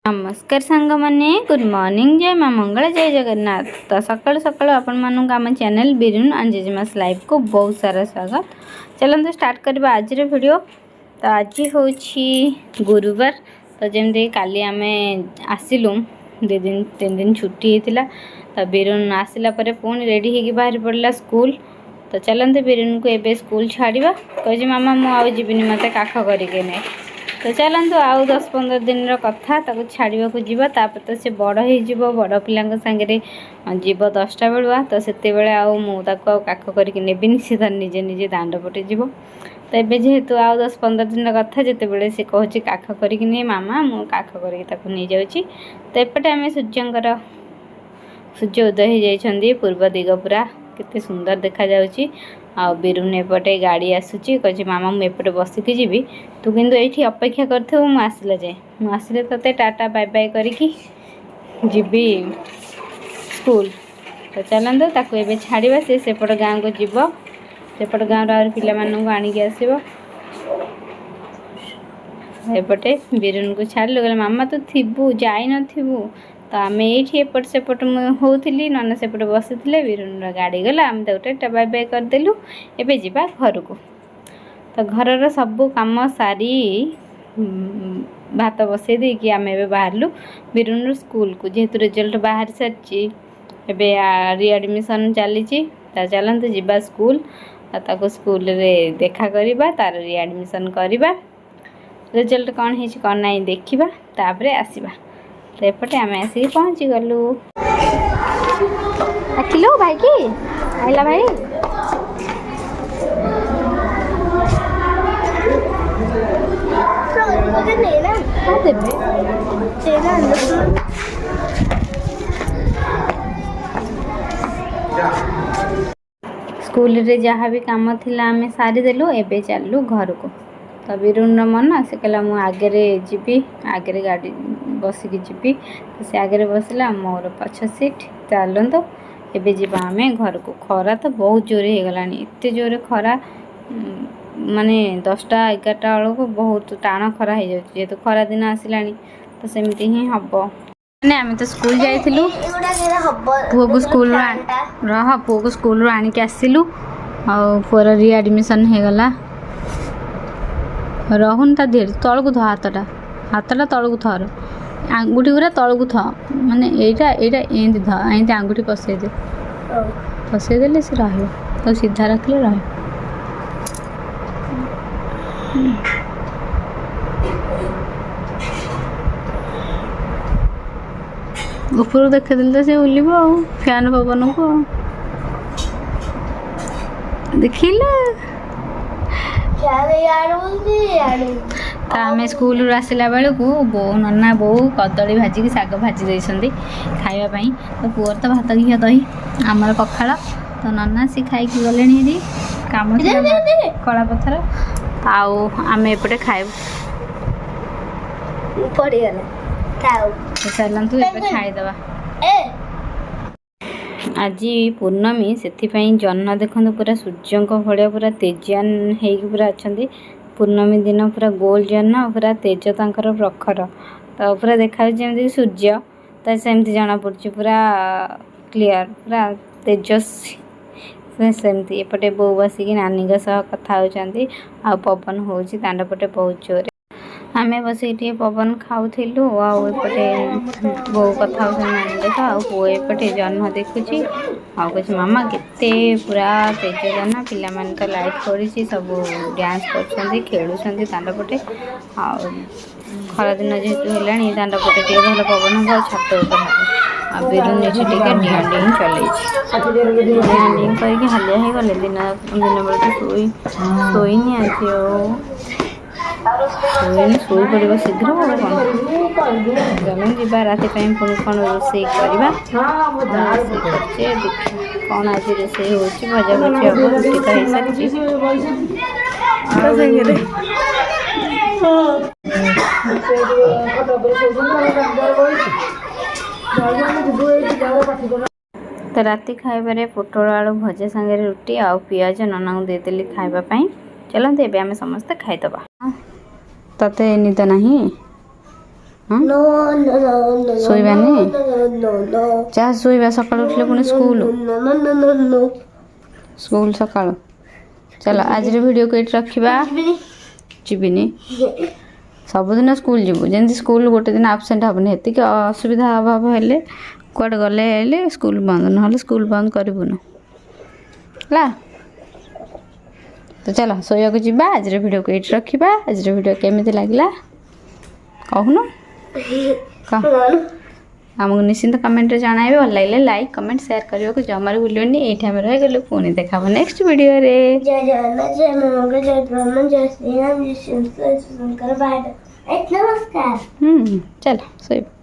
नमस्कार सांग माने गुड मॉर्निंग जय माँ मंगल जय जगन्नाथ। तो सकाल सकाल आपण मानक आम चैनल बिरुन अंजेजमास लाइव को बहुत सारा स्वागत। चलते स्टार्ट करवा आज वीडियो। तो आज हूँ गुरुवार। तो जमी काली आम आसिलु 2 दिन छुट्टी होता। तो बिरुन आसला पुणी रेडी होगी बाहर पड़ा स्कूल। तो चलते बिरुन को एबे स्कूल छाड़वा कहे मामा मुझे मत काख करके नहीं। तो चलतु आउ 10-15 दिन कथा छाड़ा जीवा तो से बड़ हो बड़ पिला सांगे जीव 10टा बेलुआ। तो से काख करके नेबिनी सी निजे निजे दांड पटे जीव। तो ये जेहेतु आउ 10-15 दिन कथा जिते से कहूँ काख करके नहीं मामा मु काख करके नहीं जाऊँगी। तो एपटे आम सूर्य उदय हो जाती पूर्व दिग पूरा केते सुंदर देखा जाउची। आ बिरुन एपटे गाड़ी आसूची कहे मामा मुझे एपटे बसिकी जी तू किंतु ये अपेक्षा करथु आसला जाए मुझे ते टाटा बाय बाय करके जीवी स्कूल। तो चलते ताकू एबे छाड़वा से सेपट गाँव को जीव सेपट गाँव पिला आणिक आसब। एपटे बिरुन को छाड़ू कहले मामा तू थिबू जाई नथिबू। तो आम ये एपट सेपट होती नना सेपट बसी बिरुन गाड़ी गला आम टाटा बाय बाय करदेलु। एबे जीवा घर को। तो घर सबू कम सारी भात बसई देकी आम ए बाहरलु बिरुन स्कूल को जेहेतु रिजल्ट बाहर सारी एबे रिएडमिशन चली। चलते जीवा स्कूल ताको स्कूल रे देखा करवा तार रिएडमिशन करवा रिजल्ट कौन है कौन ना देखा तापर आसवा। तो एपटे आम आसिक पहुँची गलु। आखिलु भाई की आइला भाई स्कूल रे जहाँ भी काम थिला आमे सारी देलु। एबे चलु घर को। तो बिरुन मन से कहला मु आगे जीवी आगे गाड़ी बसिकी जीवी। तो से आगे बसला मोर पछ सीट। चलत एबे जीवा आमे घर को। खरा तो बहुत जोर हो गला एत जोर खरा माने 10टा 11टा बेलू को बहुत टाण खरा हो जाए जेहेतु खरा दिन आसला। तो सेमती ही हम मैंने आम तो स्कूल जाइलु पुओ को स्कूल पुओ को स्कूल आणिक आसिलु। पुअर रिएडमिशन हो गला रहुन ता धीरे तलू थ हाथटा तलू थर आंगुठी पूरा तलू थ माने एटा एंती थ एंती आंगुठी पसईदे से रही तो सीधा रखले रह। ऊपर देखेदेले तो से उल्ल फैन पवन को देखिला। तो आम स्कूल आसला बेलू बो नना बो कदली भाजिकी शाग भाजी देती खावाई। तो पुअर तो भात घी दही आमर पखाड़। तो नना सी खाई गले कम कला पथर आम एपटे खाऊ चलतु खाईदवा। आज पूर्णमी से जन्न देखते पूरा सूर्य भाया पूरा तेजियान हो पूरा अच्छा। पूर्णमी दिन पूरा गोल जन्न पूरा तेज तर प्रखर। तो पूरा देखा जमी सूर्य तो सेमती जना पड़ी पूरा क्लीयर पूरा तेजस्वी सेमती। एपटे बो बसिकी नानी कथा होती आ पवन हो दांडपटे बहुत जोर आमे बसिक पवन खाऊलु। आउपटे बो कथा नानी कथा आउपटे जन्न देखुची आ कह मामा केते पूरा तेज जन्न पिला माने तो लाइट पड़ी सब डांस कर खेलुं दांडपटे। खरा दिन जेहेतु है दांडपटे टे भल पवन हम छात ऊपर बिरुन टे डिं डिं चल डिं डिं करके हालिया हो गले दिन बेल तो शोनी आज शोई पड़ शीघ्र चल जा राति पुणी कौन रोसे करवा कौन आज रोसे हो भजा भजी हम रुटी तो हो सारी तो राति खाइबारे पोटल आलू भजा सांगे रुटी आ पियाज नना को देदेली खाइबापी। चलते एबे आमे समस्ते खाइदबा। तते निद नहीं हाँ? नो नो नो ଶୋଇବାନି नो नो ଚାହା ଶୋଇବା ସକାଳୁ ଉଠିଲେ ପୁଣି school no no no no school ସକାଳୁ ଚାଲ ଆଜିର ଭିଡ଼ିଓକୁ ଏଇଠି ରଖିବା ଯିବିନି ସବୁଦିନ ସ୍କୁଲ ଯିବୁ ଯେମିତି ସ୍କୁଲ ଗୋଟେ ଦିନ ଆବସେଣ୍ଟ ହେବନି ଏତିକି ଅସୁବିଧା ଅଭାବ ହେଲେ କୁଆଡ଼େ ଗଲେ ହେଲେ ସ୍କୁଲ ବନ୍ଦ ନହେଲେ ସ୍କୁଲ ବନ୍ଦ କରିବୁନୁ ହେଲା ତ ଚାଲ ଶୋଇବାକୁ ଯିବା ଆଜିର ଭିଡ଼ିଓକୁ ଏଇଠି ରଖିବା ଆଜିର ଭିଡ଼ିଓ କେମିତି ଲାଗିଲା କହୁନୁ କହ ଆମକୁ ନିଶ୍ଚିନ୍ତ କମେଣ୍ଟରେ ଜଣାଇବେ ଭଲ ଲାଗିଲେ ଲାଇକ୍ କମେଣ୍ଟ ସେୟାର କରିବାକୁ ଜମାରୁ ଭୁଲିବନି ଏଇଠି ଆମେ ରହିଗଲୁ ପୁଣି ଦେଖା ହେବ ନେକ୍ସଟ ଭିଡ଼ିଓରେ जय जगन्नाथ जय मंगल जय ब्रह्मन जय श्री राम जय शिव शंकर बाय बाय नमस्कार ଚାଲ ଶୋଇବା